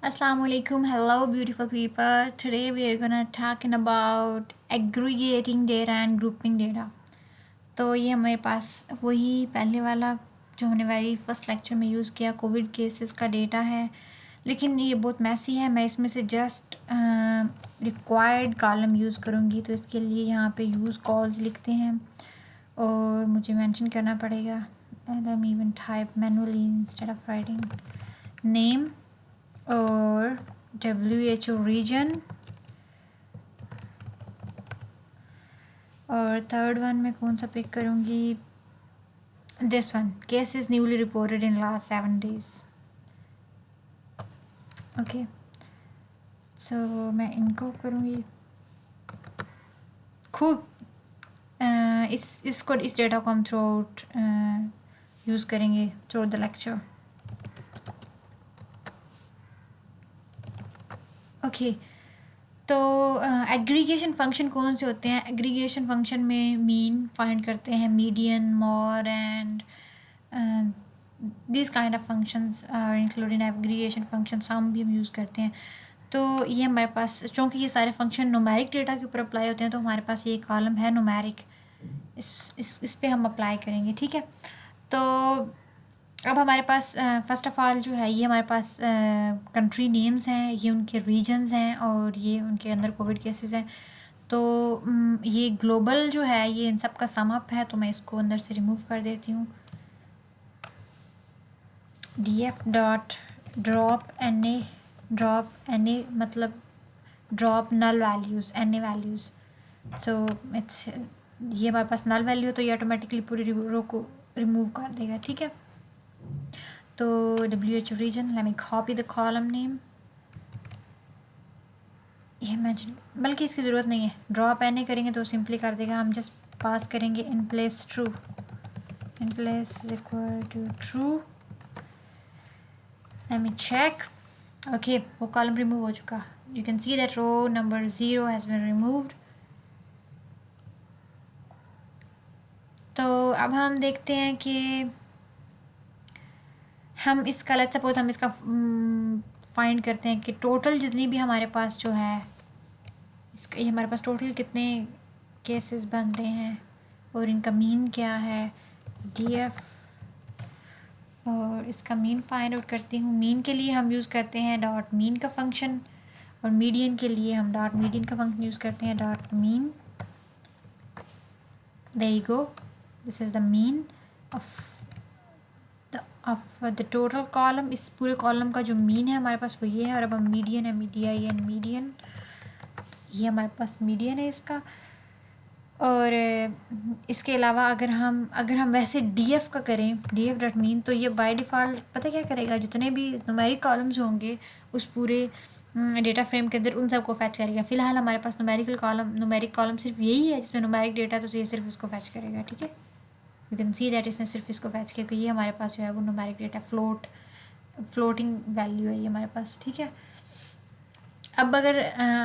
Assalamualaikum. Hello, beautiful people. Today we are gonna talking about aggregating data and grouping data. तो ये हमारे पास वही पहले वाला जो हमने वेरी फर्स्ट लेक्चर में यूज़ किया कोविड केसेस का डेटा है, लेकिन ये बहुत मैसी है। मैं इसमें से जस्ट रिक्वायर्ड कॉलम यूज़ करूँगी, तो इसके लिए यहाँ पे यूज़ कॉल्स लिखते हैं और मुझे मेंशन करना पड़ेगा। Let me even type manually instead of writing name और WHO रीजन, और थर्ड वन में कौन सा पिक करूँगी, this one, cases newly reported in last 7 days। Okay, so मैं इनको करूँगी खूब। इस डेटा को हम थ्रू आउट यूज़ करेंगे थ्रू द लेक्चर। ओके, तो एग्रीगेशन फंक्शन कौन से होते हैं? एग्रीगेशन फंक्शन में मीन फाइंड करते हैं, median, mode and this kind of functions are include in aggregation function. Sum भी हम यूज़ करते हैं। तो ये हमारे पास, चूँकि ये सारे फंक्शन न्यूमेरिक डेटा के ऊपर अप्लाई होते हैं, तो हमारे पास ये कॉलम है न्यूमेरिक, इस पे हम अप्लाई करेंगे। ठीक है, तो अब हमारे पास फ़र्स्ट ऑफ़ ऑल जो है, ये हमारे पास कंट्री नेम्स हैं, ये उनके रीजन्स हैं और ये उनके अंदर कोविड केसेस हैं। तो ये ग्लोबल जो है ये इन सब का सम अप है, तो मैं इसको अंदर से रिमूव कर देती हूँ। df dot drop N A मतलब drop null values, N A values. So it's, ये हमारे पास नल वैल्यू, तो ये ऑटोमेटिकली पूरी रो को रिमूव कर देगा। ठीक है, तो WHO region, let me copy the column name. ये इमेजिन, बल्कि इसकी ज़रूरत नहीं है, ड्रॉप एन ए करेंगे तो सिंपली कर देगा। हम जस्ट पास करेंगे in place true, in place is equal to true. Let me check. Okay, वो कॉलम रिमूव हो चुका। You can see that row number 0 has been removed. तो अब हम देखते हैं कि हम इसका, लेट्स सपोज हम इसका फाइंड करते हैं कि टोटल जितनी भी हमारे पास जो है, इसका ये हमारे पास टोटल कितने केसेस बनते हैं और इनका मीन क्या है, DF, और इसका मीन फाइंड आउट करती हूँ। मीन के लिए हम यूज़ करते हैं डॉट मीन का फंक्शन, और मीडियन के लिए हम डॉट मीडियन का फंक्शन यूज़ करते हैं, dot mean. There you go, this is the mean of the total column. इस पूरे कॉलम का जो मीन है हमारे पास वो ये है। और अब हम मीडियन है, मीडियन, मीडियन, ये हमारे पास मीडियन है इसका। और इसके अलावा अगर हम वैसे DF का करें, DF डॉट मीन, तो ये बाय डिफ़ॉल्ट पता क्या करेगा, जितने भी न्यूमेरिक कॉलम्स होंगे उस पूरे डेटा फ्रेम के अंदर उन सबको फैच करेगा। फ़िलहाल हमारे पास न्यूमेरिक कॉलम सिर्फ यही है जिसमें न्यूमेरिक डेटा, तो ये सिर्फ इसको फैच करेगा। ठीक है, यू कैन सी दैट इसने सिर्फ इसको फैच किया, क्योंकि ये हमारे पास जो है वो न्यूमेरिक डेटा फ्लोटिंग वैल्यू है ये हमारे पास। ठीक है, अब अगर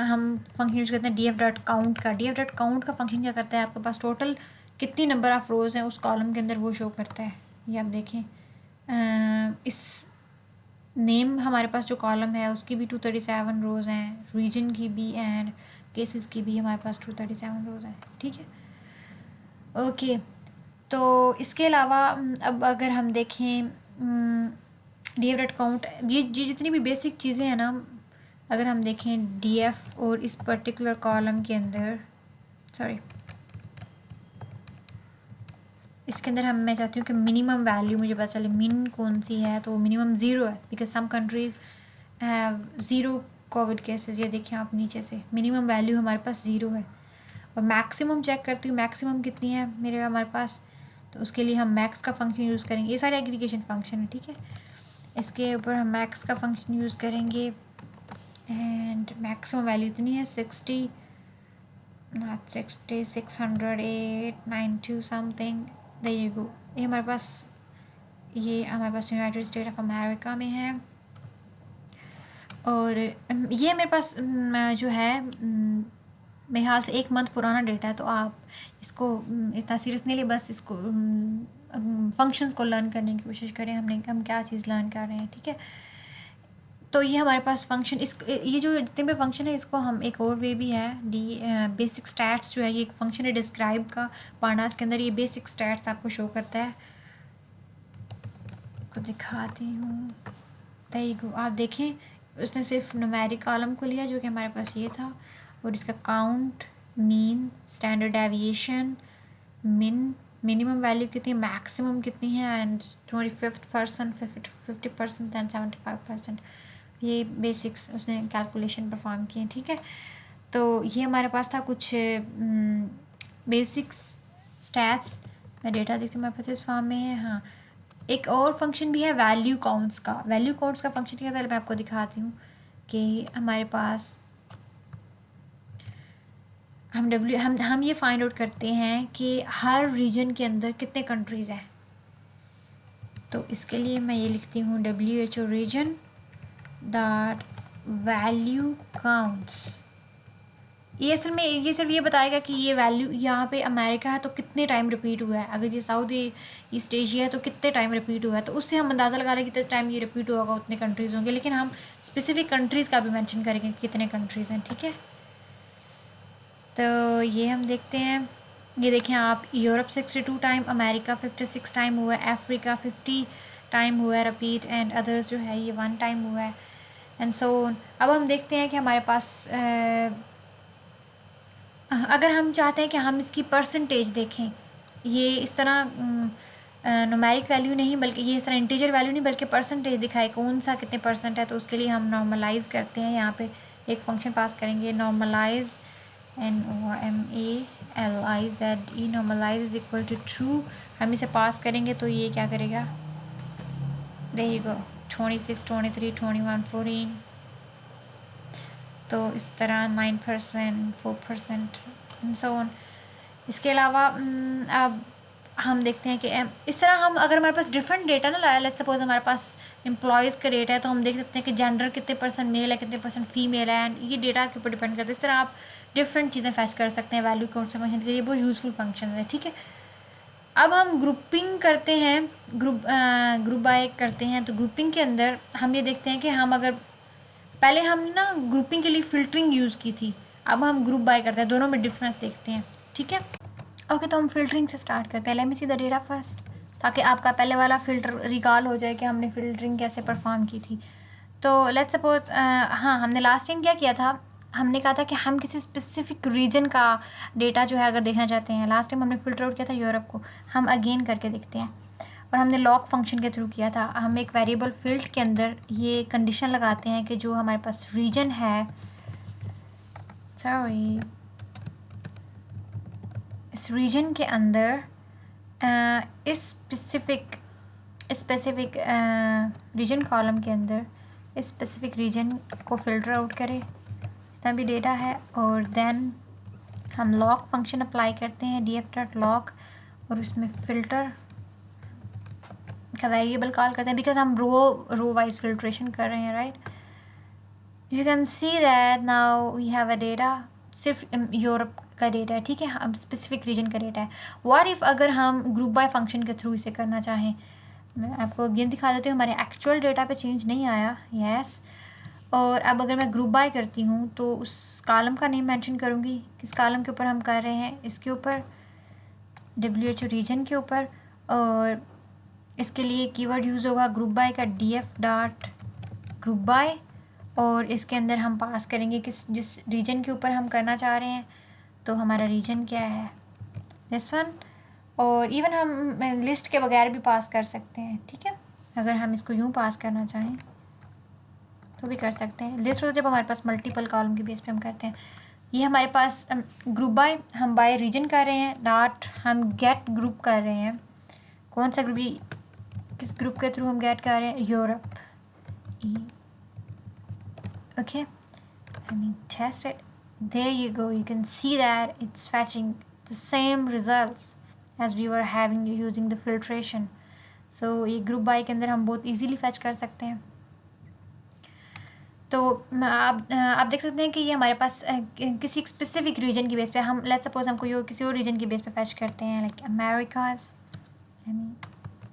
हम फंक्शन यूज करते हैं DF डॉट काउंट का, DF डॉट काउंट का फंक्शन क्या करता है, आपके पास टोटल कितनी नंबर ऑफ रोज़ हैं उस कॉलम के अंदर वो शो करता है। ये आप देखें, इस नेम हमारे पास जो कॉलम है उसकी भी 237 रोज़ हैं, रीजन की भी एंड केसेस की भी हमारे पास 237 रोज़ हैं। ठीक है, ओके, तो इसके अलावा अब अगर हम देखें DF डॉट काउंट, ये जितनी भी बेसिक चीज़ें हैं ना, अगर हम देखें DF और इस पर्टिकुलर कॉलम के अंदर, सॉरी, इसके अंदर मैं चाहती हूँ कि मिनिमम वैल्यू मुझे पता चले मिन कौन सी है, तो मिनिमम 0 है, because some countries have 0 Covid cases. ये देखिए आप नीचे से, मिनिमम वैल्यू हमारे पास 0 है। और मैक्सिमम चेक करती हूँ, मैक्सिमम कितनी है मेरे हमारे पास, तो उसके लिए हम मैक्स का फंक्शन यूज़ करेंगे। ये सारे एग्रीगेशन फंक्शन है। ठीक है, इसके ऊपर हम मैक्स का फंक्शन यूज़ करेंगे एंड मैक्सिमम वैल्यू इतनी है 60, not 60, 608, 92 something, there you go. ये हमारे पास यूनाइटेड स्टेट ऑफ अमेरिका में है। और ये मेरे पास जो है मेरे ख्याल से 1 मंथ पुराना डेटा है, तो आप इसको इतना सीरियस नहीं ले, बस इसको फंक्शंस को लर्न करने की कोशिश करें। हम क्या चीज़ लर्न कर रहे हैं। ठीक है, तो ये हमारे पास फंक्शन, इस ये जो जितने भी फंक्शन है इसको हम एक और वे भी है बेसिक स्टैट्स जो है, ये एक फंक्शन है डिस्क्राइब का पांडास के अंदर। ये बेसिक स्टैट्स आपको शो करता है, को दिखाती हूँ। तो आप देखें उसने सिर्फ न्यूमेरिक कॉलम को लिया जो कि हमारे पास ये था, और इसका count, mean, standard deviation, minimum value कितनी, मैक्सिमम कितनी है, एंड 25%, 50% एंड 75%, ये बेसिक्स उसने कैलकुलेशन परफॉर्म किए। ठीक है, तो ये हमारे पास था कुछ बेसिक्स स्टैट्स। मैं डेटा देखती हूँ, मेरे पास इस फॉर्म में है। हाँ, एक और फंक्शन भी है वैल्यू काउंट्स का। वैल्यू काउंट्स का फंक्शन क्या है मैं आपको दिखाती हूँ कि हमारे पास हम ये फाइंड आउट करते हैं कि हर रीजन के अंदर कितने कंट्रीज़ हैं। तो इसके लिए मैं ये लिखती हूँ WHO region that value counts. ये असल में ये सिर्फ ये बताएगा कि ये वैल्यू यहाँ पे अमेरिका है तो कितने टाइम रिपीट हुआ है, अगर ये साउथ ईस्ट एशिया है तो कितने टाइम रिपीट हुआ है। तो उससे हम अंदाज़ा लगा रहे हैं कितने टाइम ये रिपीट हुआ होगा, उतने कंट्रीज़ होंगे। लेकिन हम स्पेसिफिक कंट्रीज़ का भी मेंशन करेंगे कि कितने कंट्रीज़ हैं। ठीक है, तो ये हम देखते हैं। ये देखें आप, यूरोप 62 टाइम, अमेरिका 56 टाइम हुआ है, अफ्रीका 50 टाइम हुआ है रिपीट, एंड अदर्स जो है ये 1 टाइम हुआ है, एंड सो अब हम देखते हैं कि हमारे पास अगर हम चाहते हैं कि हम इसकी परसेंटेज देखें, ये इस तरह न्यूमेरिक वैल्यू नहीं बल्कि ये इस तरह इंटीजर वैल्यू नहीं बल्कि परसेंटेज दिखाए कौन सा कितने परसेंट है। तो उसके लिए हम नॉर्मलाइज करते हैं, यहाँ पे एक फंक्शन पास करेंगे normalize, NORMALIZE, normalize is equal to true. हम इसे पास करेंगे तो ये क्या करेगा, देयर यू गो, 26, 23, 21, 14, तो इस तरह 9%, 4% एंड सो ऑन। इसके अलावा अब हम देखते हैं कि इस तरह हम, अगर हमारे पास डिफरेंट डेटा ना, लेट्स सपोज हमारे पास एम्प्लॉयज़ का डेटा है तो हम देख सकते हैं कि जेंडर कितने परसेंट मेल है, कितने परसेंट फीमेल है, एंड ये डेटा के ऊपर डिपेंड करता है। इस तरह आप डिफरेंट चीज़ें फैच कर सकते हैं वैल्यू काउंट फंक्शन के लिए, बहुत यूज़फुल फंक्शन है। ठीक है, अब हम ग्रुपिंग करते हैं, ग्रुप बाय करते हैं। तो ग्रुपिंग के अंदर हम ये देखते हैं कि हम अगर पहले हमने ना ग्रुपिंग के लिए फ़िल्टरिंग यूज़ की थी, अब हम ग्रुप बाय करते हैं, दोनों में डिफरेंस देखते हैं। ठीक है, ओके, तो हम फ़िल्टरिंग से स्टार्ट करते हैं। Let me see the data first, ताकि आपका पहले वाला फ़िल्टर रिकॉल हो जाए कि हमने फ़िल्टरिंग कैसे परफॉर्म की थी। तो लेट्स सपोज हाँ, हमने लास्ट टाइम क्या किया था, हमने कहा था कि हम किसी स्पेसिफिक रीजन का डेटा जो है अगर देखना चाहते हैं। लास्ट टाइम हमने फ़िल्टर आउट किया था यूरोप को, हम अगेन करके देखते हैं। और हमने लॉग फंक्शन के थ्रू किया था। हम एक वेरिएबल फील्ड के अंदर ये कंडीशन लगाते हैं कि जो हमारे पास रीजन है, सॉरी, इस रीजन के अंदर इस स्पेसिफिक रीजन कॉलम के अंदर इस स्पेसिफिक रीजन को फ़िल्टर आउट करें जितना भी डेटा है, और देन हम लॉग फंक्शन अप्लाई करते हैं df.log, और उसमें फ़िल्टर का वेरिएबल कॉल करते हैं बिकॉज हम रो वाइज फिल्ट्रेशन कर रहे हैं, right. You can see that now we have a data, सिर्फ यूरोप का डेटा है। ठीक है, अब स्पेसिफिक रीजन का डेटा है। व्हाट इफ़ अगर हम ग्रुप बाय फंक्शन के थ्रू इसे करना चाहें, मैं आपको अगेन दिखा देती हूँ, हमारे एक्चुअल डेटा पे चेंज नहीं आया, यस। और अब अगर मैं ग्रुप बाय करती हूँ तो उस कॉलम का नेम मेंशन करूँगी, किस कॉलम के ऊपर हम कर रहे हैं, इसके ऊपर WHO रीजन के ऊपर, और इसके लिए कीवर्ड यूज़ होगा ग्रुप बाय का df.groupby, और इसके अंदर हम पास करेंगे जिस रीजन के ऊपर हम करना चाह रहे हैं। तो हमारा रीजन क्या है, दिस वन। और इवन हम लिस्ट के बगैर भी पास कर सकते हैं। ठीक है, अगर हम इसको यूँ पास करना चाहें तो भी कर सकते हैं। लिस्ट होता जब हमारे पास मल्टीपल कॉलम के बेस पे हम करते हैं। ये हमारे पास ग्रुप बाय, हम बाय रीजन कर रहे हैं, डॉट हम गेट ग्रुप कर रहे हैं। कौन सा ग्रुप, किस ग्रुप के थ्रू हम गेट कर रहे हैं, Europe. Okay, let me test it. There you go, you can see that it's fetching the same results as we were having using the filtration. So ये ग्रुप बाय के अंदर हम बहुत easily fetch कर सकते हैं। तो आप देख सकते हैं कि ये हमारे पास किसी स्पेसिफिक रीजन की बेस पे, हम लेट्स सपोज हमको ये किसी और रीजन की बेस पे फैच करते हैं, like Americas,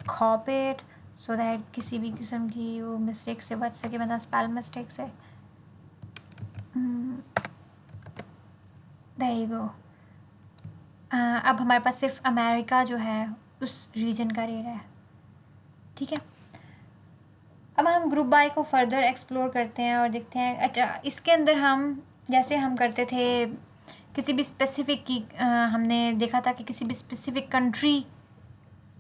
copy it, so that किसी भी किस्म की वो मिस्टेक से बच सके, मतलब स्पेल मिस्टेक से। There you go. अब हमारे पास सिर्फ अमेरिका जो है उस रीजन का रह रहा है, ठीक है। अब हम ग्रुप बाय को फर्दर एक्सप्लोर करते हैं और देखते हैं। अच्छा, इसके अंदर हम जैसे हम करते थे किसी भी स्पेसिफिक की, हमने देखा था कि किसी भी स्पेसिफिक कंट्री,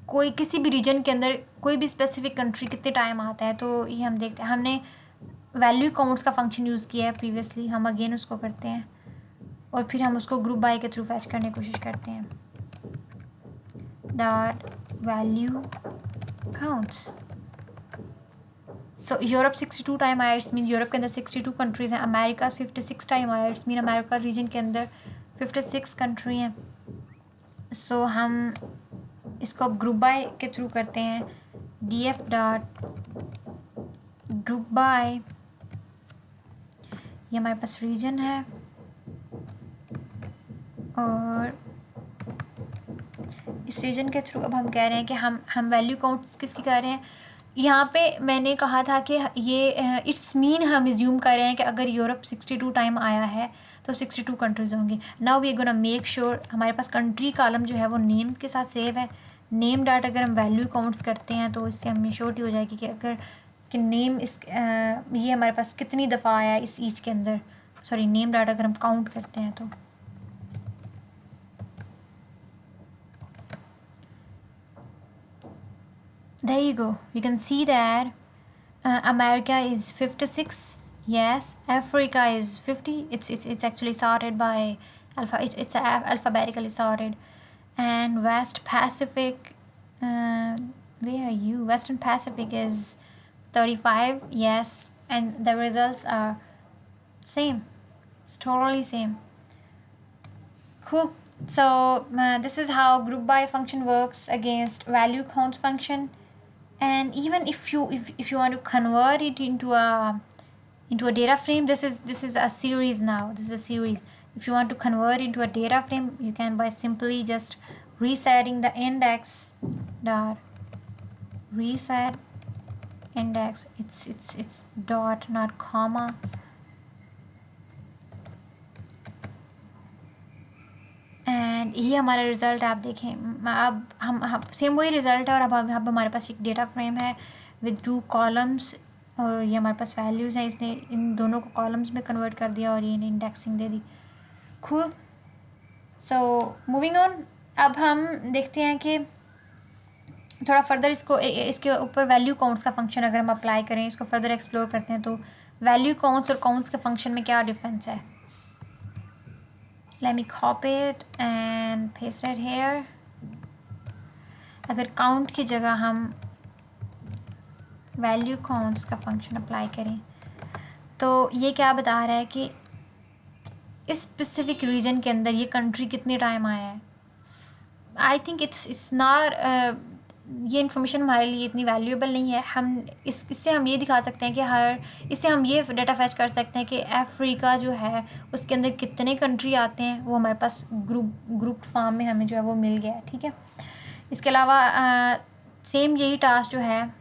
कोई किसी भी रीजन के अंदर कोई भी स्पेसिफिक कंट्री कितने टाइम आता है, तो ये हम देखते हैं। हमने वैल्यू काउंट्स का फंक्शन यूज़ किया है प्रीवियसली, हम अगेन उसको करते हैं और फिर हम उसको ग्रुप बाय के थ्रू फैच करने की कोशिश करते हैं। That value counts. So Europe 62 time आया, इट्स मीन यूरोप के अंदर 62 कंट्रीज़ हैं। अमेरिका 56 टाइम आया, इट्स मीन अमेरिका रीजन के अंदर 56 कंट्री हैं। सो हम इसको अब ग्रुप बाय के थ्रू करते हैं। D F dot group by, ये हमारे पास रीजन है और इस रीजन के थ्रू अब हम कह रहे हैं कि हम वैल्यू काउंट्स किसकी कर रहे हैं। यहाँ पे मैंने कहा था कि ये इट्स मीन हम इज्यूम कर रहे हैं कि अगर यूरोप 62 टाइम आया है तो 62 कंट्रीज़ होंगी। Now we gonna make sure हमारे पास कंट्री कॉलम जो है वो नेम के साथ सेव है। नेम डॉट अगर हम वैल्यू काउंट्स करते हैं तो इससे हमें श्योरिटी हो जाएगी कि अगर कि नेम ये हमारे पास कितनी दफ़ा आया इस ईच के अंदर। सॉरी, नेम डॉट अगर हम काउंट करते हैं तो there you go. You can see that America is 56. Yes, Africa is 50. It's actually sorted by it's alphabetically sorted. And West Pacific, where are you? Western Pacific is 35. Yes, and the results are same. It's totally same. Cool. So this is how group by function works against value count function. And even if you want to convert it into a data frame, this is a series now. This is a series. If you want to convert into a data frame, you can by simply just resetting the index dot reset index. It's dot, not comma. And ये हमारा result आप देखें। अब हम same वही result है और अब हमारे पास एक डेटा फ्रेम है विद 2 कॉलम्स और ये हमारे पास वैल्यूज़ हैं। इसने इन दोनों को कॉलम्स में कन्वर्ट कर दिया और ये indexing they the. Cool. So moving on, अब हम देखते हैं कि थोड़ा फर्दर इसके ऊपर वैल्यू काउंट्स का फंक्शन अगर हम अप्लाई करें, इसको फर्दर एक्सप्लोर करते हैं तो वैल्यू काउंट्स और काउंट्स के फंक्शन में क्या डिफरेंस है। Let me copy it and paste it here. अगर काउंट की जगह हम वैल्यू काउंट्स का फंक्शन अप्लाई करें तो ये क्या बता रहा है कि इस स्पेसिफिक रीजन के अंदर ये कंट्री कितने टाइम आया है। आई थिंक इट्स नॉट, ये इन्फॉर्मेशन हमारे लिए इतनी वैल्यूएबल नहीं है। हम इससे हम ये दिखा सकते हैं कि इससे हम ये डाटा फैच कर सकते हैं कि अफ्रीका जो है उसके अंदर कितने कंट्री आते हैं, वो हमारे पास ग्रुप फॉर्म में हमें जो है वो मिल गया है, ठीक है। इसके अलावा सेम यही टास्क जो है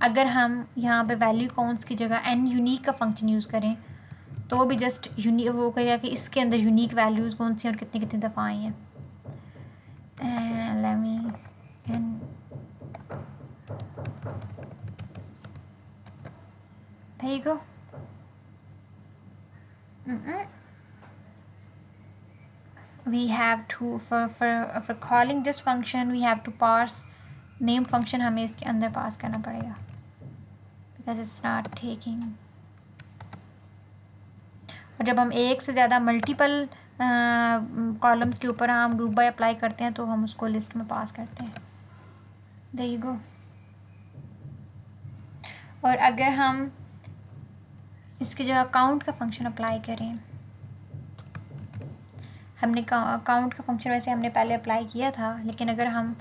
अगर हम यहाँ पे वैल्यू काउंट्स की जगह एन यूनिक का फंक्शन यूज़ करें तो भी जस्ट वो कहेगा कि इसके अंदर यूनिक वैल्यूज़ कौन सी और कितनी कितनी दफ़ा आई हैं। let me and there you go. We have to for calling this function we have to pass name function, हमें इसके अंदर पास करना पड़ेगा because it's not taking। और जब हम एक से ज़्यादा मल्टीपल कॉलम्स के ऊपर हम ग्रुप बाय अप्लाई करते हैं तो हम उसको लिस्ट में पास करते हैं। there you go। और अगर हम इसकी जगह काउंट का फंक्शन अप्लाई करें, हमने काउंट का फंक्शन वैसे हमने पहले अप्लाई किया था, लेकिन अगर हम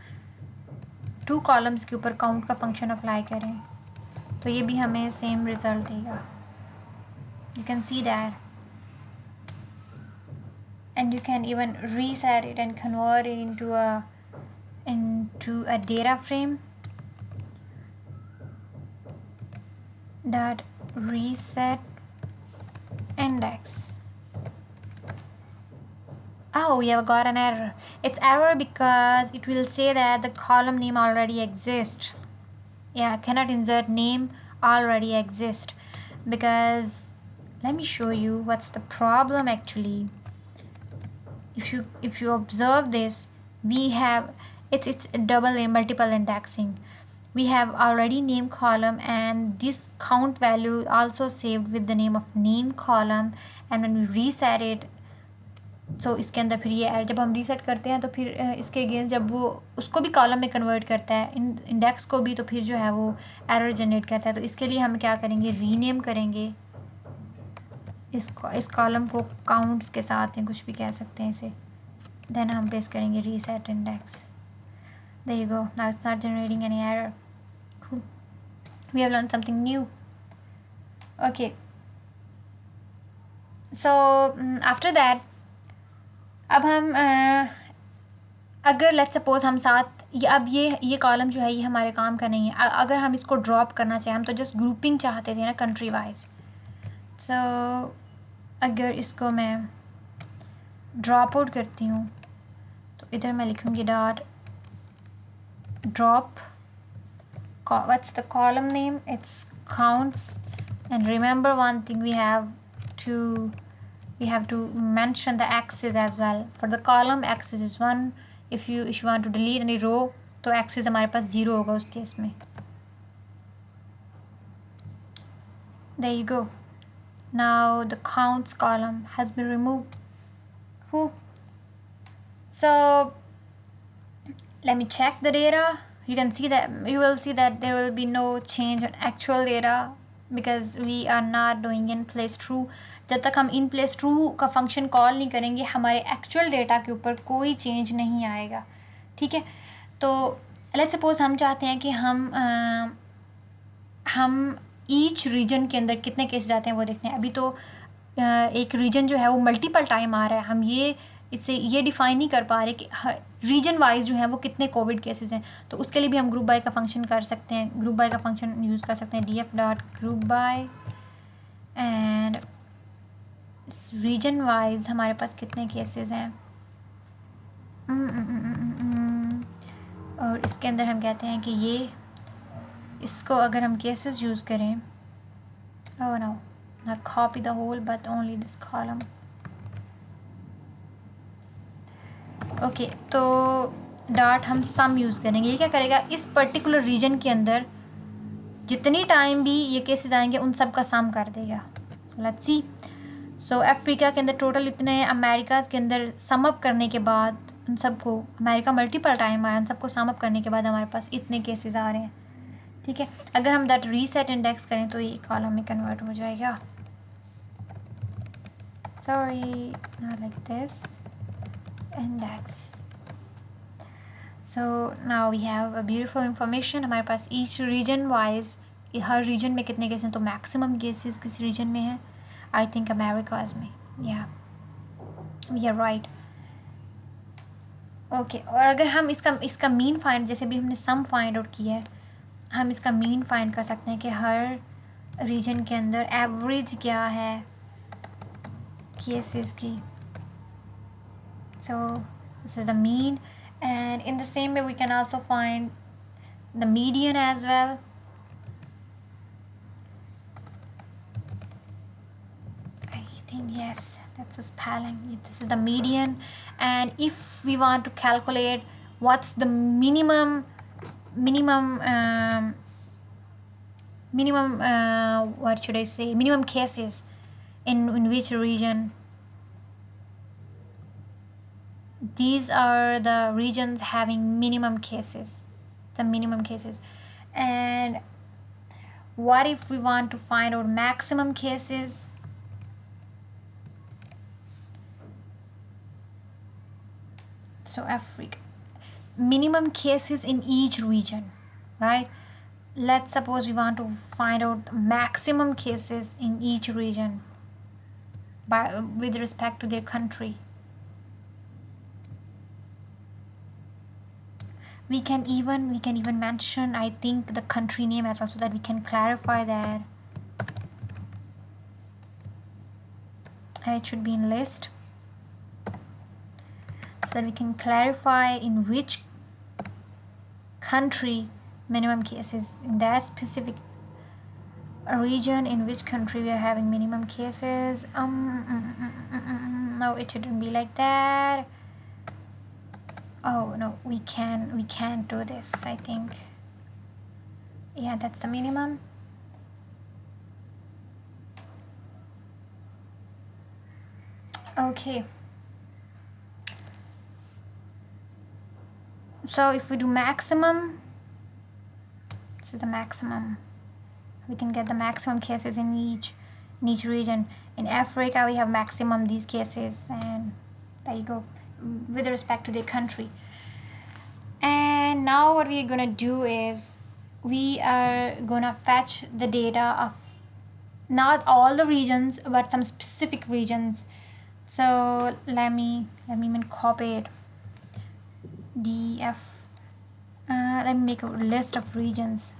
2 कॉलम्स के ऊपर काउंट का फंक्शन अप्लाई करें तो ये भी हमें सेम रिज़ल्ट देगा। You can see that and you can even reset it and convert it into a data frame dot reset index. Oh, we have got an error. It's error because it will say that the column name already exists. Yeah, cannot insert name already exist, because let me show you what's the problem actually. If you observe this, we have it's double multiple indexing. We have already name column, and this count value also saved with the name of name column, and when we reset it, सो इसके अंदर फिर ये जब हम reset करते हैं तो फिर इसके अगेंस्ट जब वो उसको भी कॉलम में कन्वर्ट करता है, इंडेक्स को भी, तो फिर जो है वो एरर जनरेट करता है। तो इसके लिए हम क्या करेंगे, रीनेम करेंगे इस कॉलम को काउंट्स के साथ, या कुछ भी कह सकते हैं इसे। देन हम पेस्ट करेंगे reset index. There you go, now it's not generating any error. We have learn something new. Okay, so after that अब हम अगर लेट्स सपोज हम साथ अब ये कॉलम जो है ये हमारे काम का नहीं है। अगर हम इसको ड्रॉप करना चाहें, हम तो जस्ट ग्रुपिंग चाहते थे ना, कंट्री वाइज। सो अगर इसको मैं ड्रॉप आउट करती हूँ तो इधर मैं लिखूँगी dot drop, what's the column name, it's counts, and remember one thing, we have to mention the axis as well. For the column, axis is 1. if you want to delete any row, तो axis हमारे पास 0 होगा उस case में। there you go, now the counts column has been removed. Cool. So let me check the data. You will see that there will be no change in actual data because we are not doing in place true. जब तक हम इन place true का function call नहीं करेंगे, हमारे actual data के ऊपर कोई चेंज नहीं आएगा। ठीक है, तो लेट्स सपोज हम चाहते हैं कि हम ईच रीजन के अंदर कितने केसेस आते हैं वो देखते हैं। अभी तो एक रीजन जो है वो मल्टीपल टाइम आ रहा है, हम इससे ये डिफाइन नहीं कर पा रहे कि रीजन वाइज जो है वो कितने कोविड केसेस हैं। तो उसके लिए भी हम ग्रुप बाय का फंक्शन कर सकते हैं, ग्रुप बाय का फंक्शन यूज़ कर सकते हैं, df dot group by, and region wise हमारे पास कितने केसेस हैं। और इसके अंदर हम कहते हैं कि इसको अगर हम केसेस यूज़ करें, oh no, not copy the whole but only this column. Okay, तो डॉट हम सम यूज़ करेंगे। ये क्या करेगा, इस पर्टिकुलर रीजन के अंदर जितनी टाइम भी ये केसेस आएंगे उन सब का सम कर देगा। So let's see. So Africa के अंदर टोटल इतने, अमेरिकाज़ के अंदर सम अप करने के बाद उन सबको, अमेरिका मल्टीपल टाइम आया, उन सबको सम अप करने के बाद हमारे पास इतने केसेस आ रहे हैं। ठीक है, अगर हम दैट रीसेट इंडेक्स करें तो ये कॉलम में कन्वर्ट हो जाएगा। Sorry, not like this index. So now we have a beautiful information. हमारे पास each region wise, हर region में कितने केसेस हैं, तो maximum cases किस region में है, I think Americas में। yeah, we are right. okay, और अगर हम इसका मीन फाइंड, जैसे भी हमने सम फाइंड आउट किया है, हम इसका मीन फाइंड कर सकते हैं कि हर रीजन के अंदर एवरेज क्या है केसेस की। So this is the mean, and in the same way we can also find the median as well. I think yes, that's the spelling. This is the median, and if we want to calculate what's the minimum what should I say, minimum cases in which region, these are the regions having minimum cases, the minimum cases. And what if we want to find out maximum cases? So Africa, minimum cases in each region, right? Let's suppose we want to find out maximum cases in each region with respect to their country. We can even mention, I think, the country name as well, so that we can clarify that it should be in list, so that we can clarify in which country minimum cases, in that specific region, in which country we are having minimum cases. No, it shouldn't be like that. Oh no, we can't do this, I think. Yeah, that's the minimum. Okay, so if we do maximum, this is the maximum. We can get the maximum cases in each region. In Africa we have maximum these cases, and there you go, with respect to their country. And now what we're gonna do is we are gonna fetch the data of not all the regions but some specific regions. So let me even copy it. df let me make a list of regions.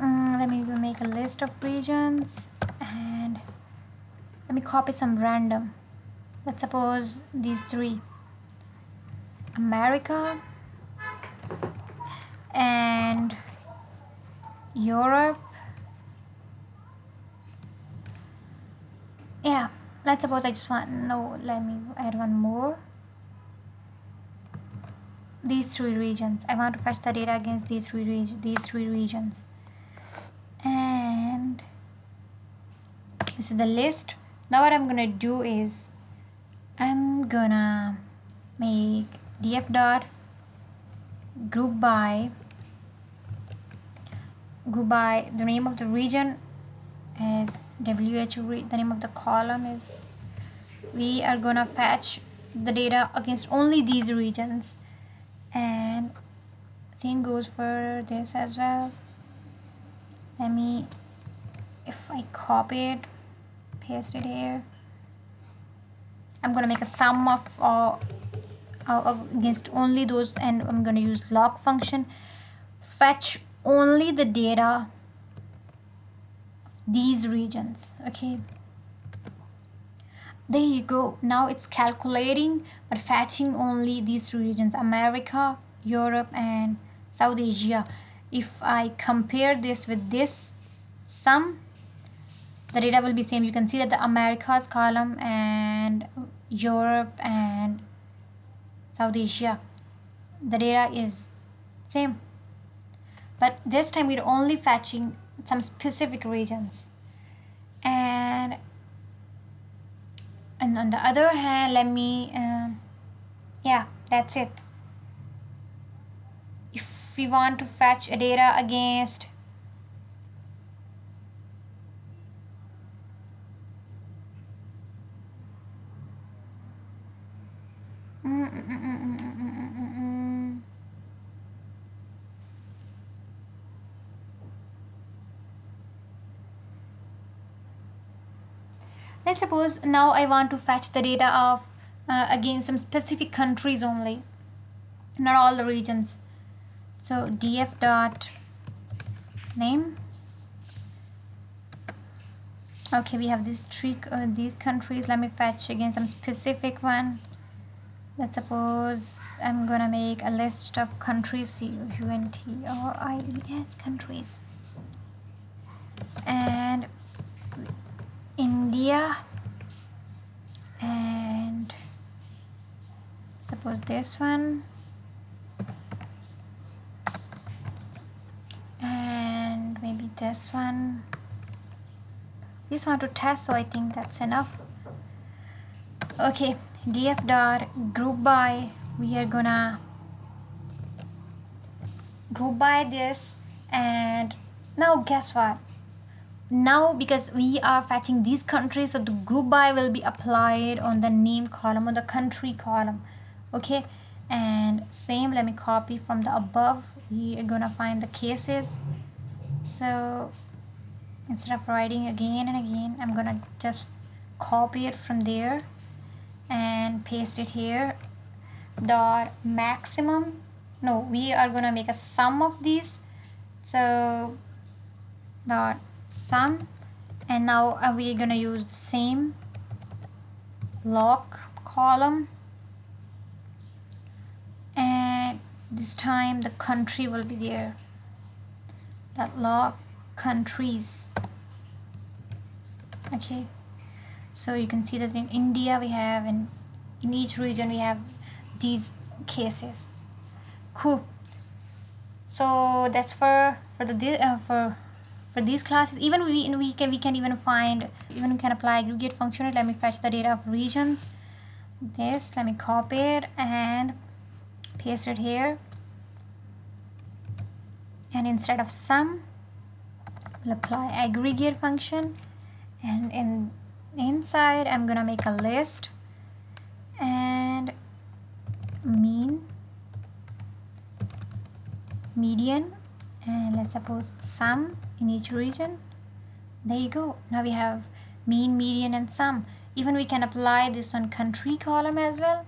Let me make a list of regions, and let me copy some random. Let's suppose these three: America and Europe. Yeah, let's suppose I just want, no, let me add one more. These three regions. I want to fetch the data against these three regions. And this is the list. Now what I'm gonna do is I'm gonna make df dot group by the name of the region is WHO. The name of the column is, we are gonna fetch the data against only these regions, and same goes for this as well. Let me, if I copy it, paste it here, I'm gonna make a sum of against only those, and I'm gonna use log function, fetch only the data of these regions. Okay, there you go. Now it's calculating but fetching only these three regions: America, Europe, and South Asia. If I compare this with this sum, the data will be same. You can see that the Americas column and Europe and South Asia, the data is same. But this time we're only fetching some specific regions. And on the other hand, let me, yeah, that's it. If we want to fetch a data against let's suppose now I want to fetch the data of against some specific countries only, not all the regions. So df dot name. Okay, we have these these countries. Let me fetch against some specific one. Let's suppose I'm gonna make a list of countries, UNTRIES countries, and India, and suppose this one, and maybe this one. Just want to test, so I think that's enough. Okay, df dot group by, we are gonna group by this. And now guess what, now because we are fetching these countries, so the group by will be applied on the name column, on the country column. Okay, and same, let me copy from the above. We are gonna find the cases. So instead of writing again and again, I'm gonna just copy it from there and paste it here. Dot maximum, no, we are gonna make a sum of these. So dot sum, and now we're gonna use the same lock column, and this time the country will be there, that lock countries. Okay, so you can see that in India we have, and in each region we have these cases. Cool. So that's for these classes. Even we can even apply aggregate function. Let me fetch the data of regions. Let me copy it and paste it here, and instead of sum we'll apply aggregate function, and inside I'm gonna make a list and mean, median, and let's suppose sum in each region. There you go. Now we have mean, median, and sum. Even we can apply this on country column as well.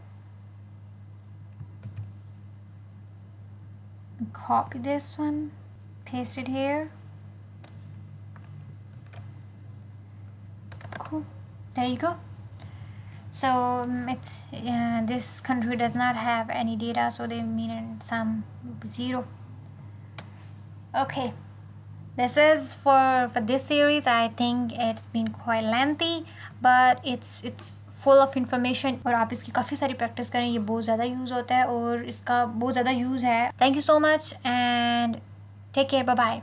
Copy this one, paste it here. Cool. There you go. So it's this country does not have any data, so the mean and sum will be 0. Okay, this is for this series. I think it's been quite lengthy, but it's full of information, और आप इसकी काफ़ी सारी practice करें. ये बहुत ज़्यादा use होता है और इसका बहुत ज़्यादा यूज़ है. Thank you so much and take care. Bye bye.